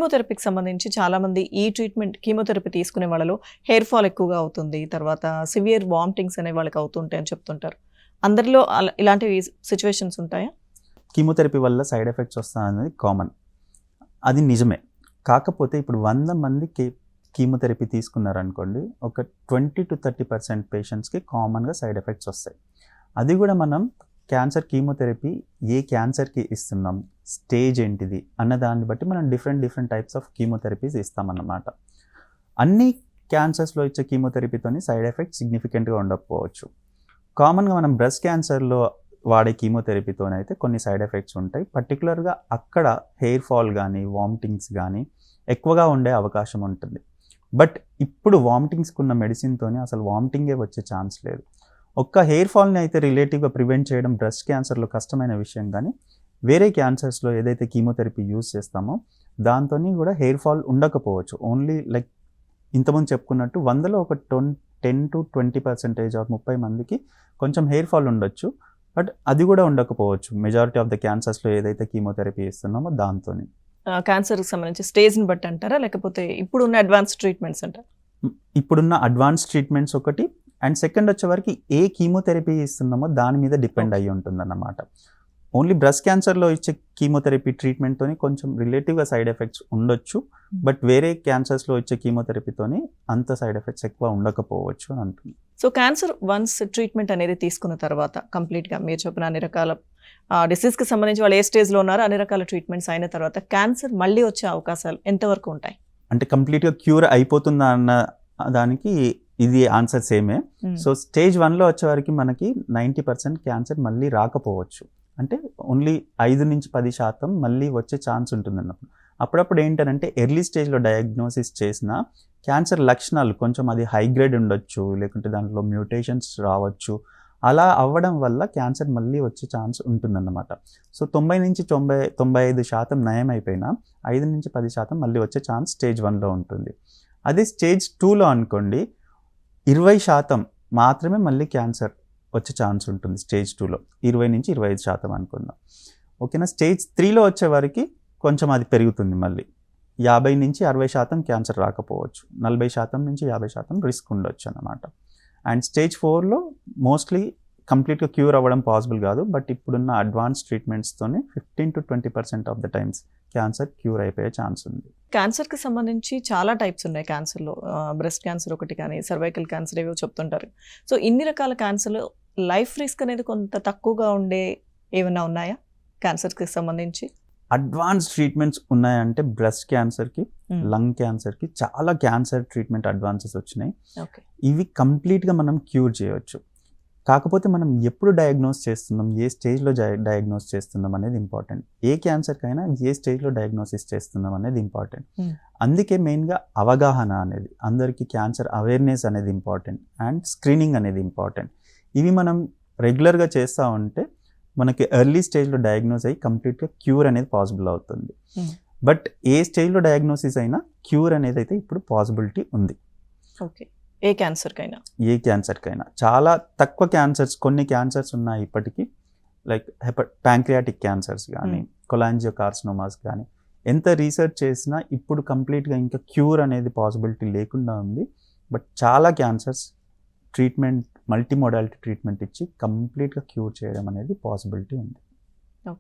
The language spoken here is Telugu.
కీమోథెరపీకి సంబంధించి చాలామంది ఈ ట్రీట్మెంట్ కీమోథెరపీ తీసుకునే వాళ్ళలో హెయిర్ ఫాల్ ఎక్కువగా అవుతుంది, తర్వాత సివియర్ వామిటింగ్స్ అనే వాళ్ళకి అవుతుంటాయి అని చెప్తుంటారు. అందరిలో ఇలాంటి సిచ్యువేషన్స్ ఉంటాయా? కీమోథెరపీ వల్ల సైడ్ ఎఫెక్ట్స్ వస్తాయనేది కామన్, అది నిజమే. కాకపోతే ఇప్పుడు 100 మంది కీమోథెరపీ తీసుకున్నారనుకోండి, ఒక 20-30% పేషెంట్స్కి కామన్గా సైడ్ ఎఫెక్ట్స్ వస్తాయి. అది కూడా మనం క్యాన్సర్ కీమోథెరపీ ఏ క్యాన్సర్కి ఇస్తున్నాం, స్టేజ్ ఏంటిది అన్న దాన్ని బట్టి మనం డిఫరెంట్ టైప్స్ ఆఫ్ కీమోథెరపీస్ ఇస్తామన్నమాట. అన్ని క్యాన్సర్స్లో ఇచ్చే కీమోథెరపీతోని సైడ్ ఎఫెక్ట్స్ సిగ్నిఫికెంట్గా ఉండకపోవచ్చు. కామన్గా మనం బ్రెస్ట్ క్యాన్సర్లో వాడే కీమోథెరపీతోనైతే కొన్ని సైడ్ ఎఫెక్ట్స్ ఉంటాయి. పర్టికులర్గా అక్కడ హెయిర్ ఫాల్ కానీ వామిటింగ్స్ కానీ ఎక్కువగా ఉండే అవకాశం ఉంటుంది. బట్ ఇప్పుడు వామిటింగ్స్కి ఉన్న మెడిసిన్తోని అసలు వామిటింగే వచ్చే ఛాన్స్ లేదు. ఒక్క హెయిర్ ఫాల్ని అయితే రిలేటివ్గా ప్రివెంట్ చేయడం బ్రెస్ట్ క్యాన్సర్లో కష్టమైన విషయం, కానీ వేరే క్యాన్సర్స్లో ఏదైతే కీమోథెరపీ యూజ్ చేస్తామో దాంతో కూడా హెయిర్ ఫాల్ ఉండకపోవచ్చు. ఓన్లీ లైక్ ఇంతకుముందు చెప్పుకున్నట్టు 100లో ఒక 10-20% ఆఫ్ 30 మందికి కొంచెం హెయిర్ ఫాల్ ఉండొచ్చు, బట్ అది కూడా ఉండకపోవచ్చు మెజారిటీ ఆఫ్ ద క్యాన్సర్స్లో ఏదైతే కీమోథెరపీ ఇస్తున్నామో దాంతో. క్యాన్సర్కి సంబంధించి స్టేజ్ని బట్టి అంటారా, లేకపోతే ఇప్పుడున్న అడ్వాన్స్ ట్రీట్మెంట్స్ అంటారా? ఇప్పుడున్న అడ్వాన్స్ ట్రీట్మెంట్స్ ఒకటి, అండ్ సెకండ్ వచ్చేవరకు ఏ కీమోథెరపీ ఇస్తున్నామో దాని మీద డిపెండ్ అయ్యి ఉంటుందన్నమాట. ఓన్లీ బ్రెస్ట్ క్యాన్సర్లో ఇచ్చే కీమోథెరపీ ట్రీట్మెంట్తోని కొంచెం రిలేటివ్గా సైడ్ ఎఫెక్ట్స్ ఉండొచ్చు, బట్ వేరే క్యాన్సర్స్లో ఇచ్చే కీమోథెరపీతోని అంత సైడ్ ఎఫెక్ట్స్ ఎక్కువ ఉండకపోవచ్చు అని అంటుంది. సో క్యాన్సర్ వన్స్ ట్రీట్మెంట్ అనేది తీసుకున్న తర్వాత కంప్లీట్గా మీరు చెప్పిన అన్ని రకాల డిసీజ్కి సంబంధించి వాళ్ళు ఏ స్టేజ్లో ఉన్నారో అన్ని రకాల ట్రీట్మెంట్స్ అయిన తర్వాత క్యాన్సర్ మళ్ళీ వచ్చే అవకాశాలు ఎంతవరకు ఉంటాయి? అంటే కంప్లీట్గా క్యూర్ అయిపోతుందా అన్న దానికి ఇది ఆన్సర్ సేమే. సో స్టేజ్ 1లో వచ్చేవారికి మనకి 90% క్యాన్సర్ మళ్ళీ రాకపోవచ్చు. అంటే ఓన్లీ 5-10% మళ్ళీ వచ్చే ఛాన్స్ ఉంటుంది అన్నప్పుడు. అప్పుడప్పుడు ఏంటంటే ఎర్లీ స్టేజ్లో డయాగ్నోసిస్ చేసిన క్యాన్సర్ లక్షణాలు కొంచెం అది హై గ్రేడ్ ఉండొచ్చు, లేకుంటే దాంట్లో మ్యూటేషన్స్ రావచ్చు. అలా అవ్వడం వల్ల క్యాన్సర్ మళ్ళీ వచ్చే ఛాన్స్ ఉంటుందన్నమాట. సో 90-95% నయం అయిపోయినా 5-10% మళ్ళీ వచ్చే ఛాన్స్ స్టేజ్ 1లో ఉంటుంది. అదే స్టేజ్ 2లో అనుకోండి 20% మాత్రమే మళ్ళీ క్యాన్సర్ వచ్చే ఛాన్స్ ఉంటుంది స్టేజ్ 2లో, 20-25% అనుకుందాం. ఓకేనా. స్టేజ్ 3లో వచ్చేవారికి కొంచెం అది పెరుగుతుంది, మళ్ళీ 50-60% క్యాన్సర్ రాకపోవచ్చు, 40-50% రిస్క్ ఉండొచ్చు అన్నమాట. అండ్ స్టేజ్ 4లో మోస్ట్లీ కంప్లీట్గా క్యూర్ అవ్వడం పాసిబుల్ కాదు, బట్ ఇప్పుడున్న అడ్వాన్స్ ట్రీట్మెంట్స్తోనే 15-20% of the times cancer cure అయిపోయే ఛాన్స్ ఉంది. క్యాన్సర్కి సంబంధించి చాలా టైప్స్ ఉన్నాయి క్యాన్సర్లో. బ్రెస్ట్ క్యాన్సర్ ఒకటి కానీ సర్వైకల్ క్యాన్సర్ ఏవో చెప్తుంటారు. సో ఇన్ని రకాల క్యాన్సర్లు లైఫ్ రిస్క్ అనేది కొంత తక్కువగా ఉండే ఏమైనా ఉన్నాయా క్యాన్సర్కి సంబంధించి? అడ్వాన్స్ ట్రీట్మెంట్స్ ఉన్నాయంటే బ్రెస్ట్ క్యాన్సర్కి, లంగ్ క్యాన్సర్కి చాలా క్యాన్సర్ ట్రీట్మెంట్ అడ్వాన్సెస్ వచ్చినాయి. ఇవి కంప్లీట్గా మనం క్యూర్ చేయవచ్చు. కాకపోతే మనం ఎప్పుడు డయాగ్నోస్ చేస్తున్నాం, ఏ స్టేజ్లో డయాగ్నోస్ చేస్తున్నాం అనేది ఇంపార్టెంట్. ఏ క్యాన్సర్కైనా ఏ స్టేజ్లో డయాగ్నోసిస్ చేస్తున్నాం అనేది ఇంపార్టెంట్. అందుకే మెయిన్గా అవగాహన అనేది, అందరికీ క్యాన్సర్ అవేర్నెస్ అనేది ఇంపార్టెంట్, అండ్ స్క్రీనింగ్ అనేది ఇంపార్టెంట్. ఇవి మనం రెగ్యులర్గా చేస్తూ ఉంటే మనకి ఎర్లీ స్టేజ్లో డయాగ్నోస్ అయ్యి కంప్లీట్గా క్యూర్ అనేది పాసిబుల్ అవుతుంది. బట్ ఏ స్టేజ్లో డయాగ్నోసిస్ అయినా క్యూర్ అనేది అయితే ఇప్పుడు పాసిబిలిటీ ఉంది. ఓకే. ఏ క్యాన్సర్కైనా చాలా తక్కువ క్యాన్సర్స్, కొన్ని క్యాన్సర్స్ ఉన్నాయి ఇప్పటికీ, లైక్ ప్యాంక్రియాటిక్ క్యాన్సర్స్ కానీ కొలాంజియోకార్సినోమాస్ కానీ ఎంత రీసెర్చ్ చేసినా ఇప్పుడు కంప్లీట్గా ఇంకా క్యూర్ అనేది పాసిబిలిటీ లేకుండా ఉంది. బట్ చాలా క్యాన్సర్స్ ట్రీట్మెంట్, మల్టీమోడాలిటీ ట్రీట్మెంట్ ఇచ్చి కంప్లీట్గా క్యూర్ చేయడం అనేది పాసిబిలిటీ ఉంది.